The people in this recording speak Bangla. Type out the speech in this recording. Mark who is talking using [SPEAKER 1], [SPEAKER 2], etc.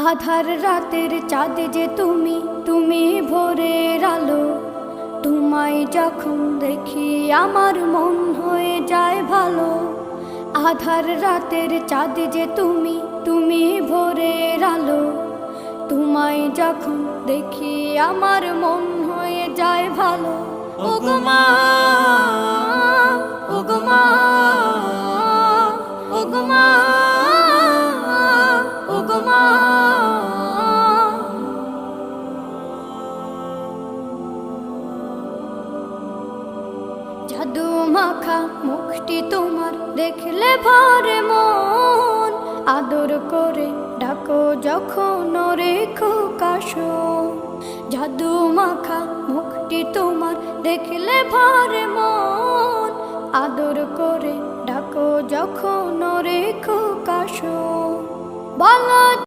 [SPEAKER 1] আধার রাতের চাঁদ যে তুমি, তুমি ভোরের আলো। তোমায় যখন দেখি আমার মন হয়ে যায় ভালো। আধার রাতের চাঁদ যে তুমি, তুমি ভোরের আলো। তোমায় যখন দেখি আমার মন হয়ে যায় ভালো। ওগো মা, ওগো মা, ওগো মা, ওগো মা। জাদু মাখা মুখটি তোমার দেখলে ভরে মন। আদর করে ডাকো যখন রেখো কাশন। জাদু মাখা মুখটি তোমার দেখলে ভরে মন। আদর করে ডাকো যখন রেখো কাশন। বলো